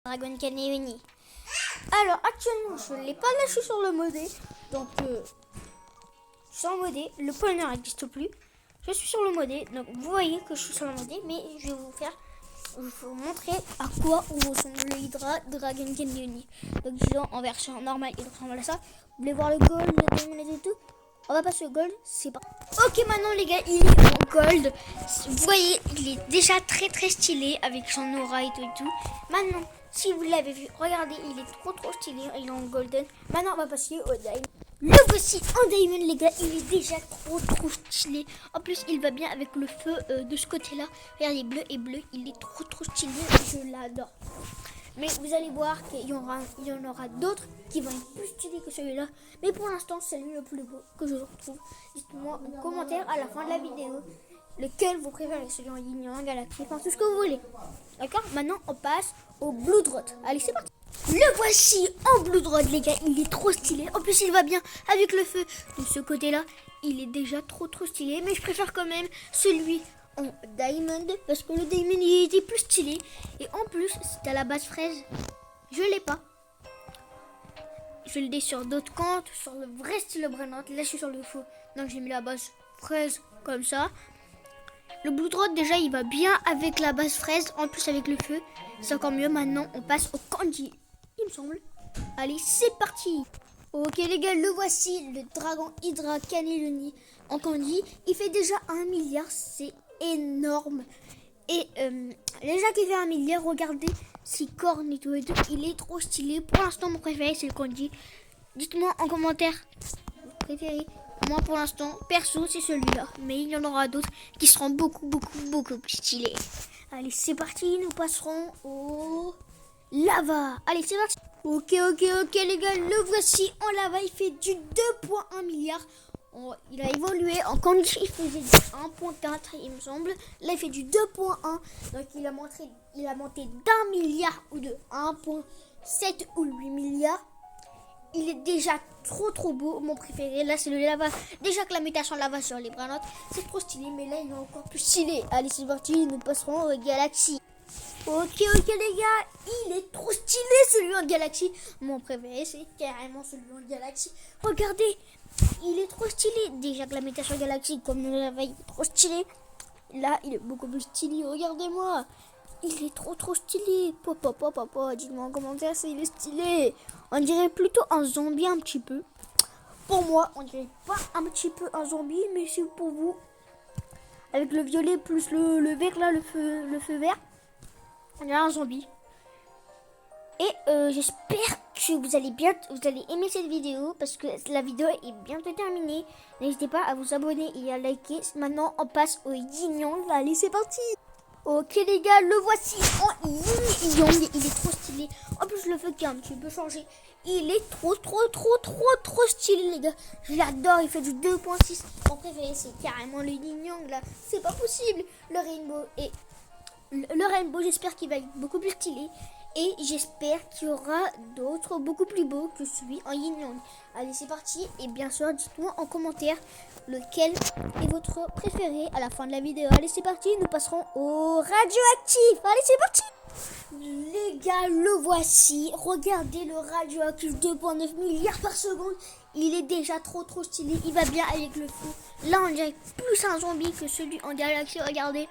Dragon Canyon. Alors actuellement je ne l'ai pas lâché sur le modé. Donc je suis en modé. Le pointer n'existe plus. Je suis sur le modé. Donc vous voyez que je suis sur le modé. Mais je vais vous montrer à quoi ressemble le Hydra Dragon Canyon. Donc disons en version normale il ressemble à ça. Vous voulez voir le gold, le diamond et tout? On va passer au gold, c'est pas. Ok, maintenant les gars, il est en gold. Vous voyez, il est déjà très stylé avec son aura et tout. Maintenant, si vous l'avez vu, regardez, il est trop stylé. Il est en golden. Maintenant, on va passer au diamond. Le voici en diamond, les gars. Il est déjà trop stylé. En plus, il va bien avec le feu de ce côté-là. Regardez, bleu et bleu. Il est trop stylé. Je l'adore. Mais vous allez voir qu'il y en aura d'autres qui vont être plus stylés que celui-là. Mais pour l'instant, c'est lui le plus beau que je retrouve. Dites-moi en commentaire à la fin de la vidéo lequel vous préférez, celui en yin yang, galaxie, enfin tout ce que vous voulez. D'accord? Maintenant, on passe au Blood Rot. Allez, c'est parti. Le voici en Blood Rot, les gars. Il est trop stylé. En plus, il va bien avec le feu de ce côté-là. Il est déjà trop stylé. Mais je préfère quand même celui en diamond parce que le diamond il était plus stylé et en plus c'est à la base fraise. Je l'ai pas. Je l'ai sur d'autres comptes, sur le vrai style Brennant. Là je suis sur le faux. Donc j'ai mis la base fraise comme ça. Le Blood Rot déjà il va bien avec la base fraise. En plus avec le feu c'est encore mieux. Maintenant on passe au candy il me semble. Allez c'est parti. Ok les gars, le voici, le Dragon Hydra Canyon en candy. Il fait déjà 1 milliard, c'est énorme. Et déjà qu'il fait 1 milliard, regardez ses cornes et tout, il est trop stylé. Pour l'instant mon préféré c'est le candy. Dites-moi en commentaire votre préféré. Moi pour l'instant perso c'est celui-là, mais il y en aura d'autres qui seront beaucoup plus stylés. Allez c'est parti, nous passerons au lava. Allez c'est parti. Ok les gars, le voici en lava. Il fait du 2,1 milliard. Il a évolué en candy, il faisait du 1,4 il me semble. Là il fait du 2,1. Donc il a monté d'1 milliard ou de 1,7 ou 8 milliards. Il est déjà trop beau. Mon préféré là c'est le lava. Déjà que la mutation lava sur les bras notes c'est trop stylé, mais là il est encore plus stylé. Allez c'est parti, nous passerons au galaxie. Ok les gars, il est trop stylé celui en galaxie. Mon préféré c'est carrément celui en galaxie. Regardez, il est trop stylé. Déjà que la mutation galaxie comme le lava il est trop stylé. Là il est beaucoup plus stylé, regardez-moi. Il est trop stylé. Papa, dites-moi en commentaire si il est stylé. On dirait plutôt un zombie un petit peu. Pour moi, on dirait pas un petit peu un zombie, mais c'est pour vous. Avec le violet plus le vert là, le feu vert. On a un zombie. Et j'espère que vous allez aimer cette vidéo parce que la vidéo est bientôt terminée. N'hésitez pas à vous abonner et à liker. Maintenant, on passe au yin yang. Allez, c'est parti. Ok les gars, le voici en yin yang. Il est trop stylé. En plus, le feu qui a un petit peu changé. Il est trop stylé les gars. Je l'adore. Il fait du 2,6. Mon préféré, c'est carrément le yin yang là. C'est pas possible. Le rainbow, j'espère qu'il va être beaucoup plus stylé. Et j'espère qu'il y aura d'autres beaucoup plus beaux que celui en yin yang. Allez, c'est parti. Et bien sûr, dites-moi en commentaire lequel est votre préféré à la fin de la vidéo. Allez, c'est parti. Nous passerons au radioactif. Allez, c'est parti. Les gars, le voici. Regardez le radioactif 2,9 milliards par seconde. Il est déjà trop trop stylé. Il va bien avec le feu. Là, on dirait plus un zombie que celui en galaxie. Regardez.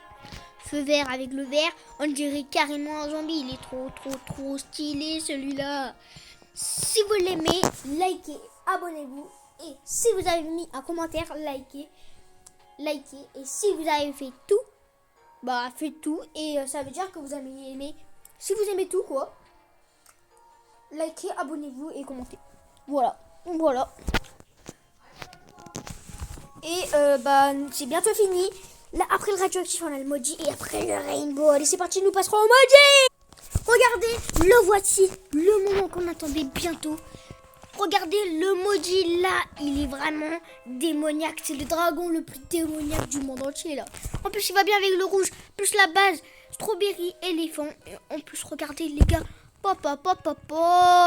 Feu vert avec le vert. On dirait carrément un zombie. Il est trop stylé celui-là. Si vous l'aimez, likez, abonnez-vous. Et si vous avez mis un commentaire, likez. Et si vous avez fait tout, bah faites tout. Et ça veut dire que vous avez aimé. Si vous aimez tout quoi, likez, abonnez-vous et commentez. Voilà. Et bah c'est bientôt fini. Là après le radioactif on a le maudit et après le rainbow. Allez c'est parti, nous passerons au maudit. Regardez, le voici, le moment qu'on attendait bientôt. Regardez le maudit là, il est vraiment démoniaque. C'est le dragon le plus démoniaque du monde entier là. En plus il va bien avec le rouge, plus la base, strawberry, éléphant. Et en plus regardez les gars, papa,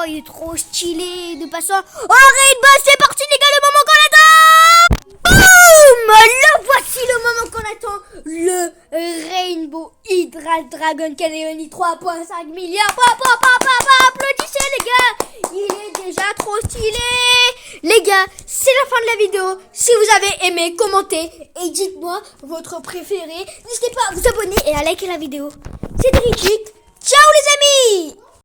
il est trop stylé. De passant au rainbow, c'est parti les gars, le moment qu'on attend. Boum, le voici le moment qu'on attend. Le Rainbow Hydra Dragon Canyon 3,5 milliards. trop stylé. Les gars, c'est la fin de la vidéo. Si vous avez aimé, commentez et dites-moi votre préféré. N'hésitez pas à vous abonner et à liker la vidéo. C'était Rigid. Ciao les amis.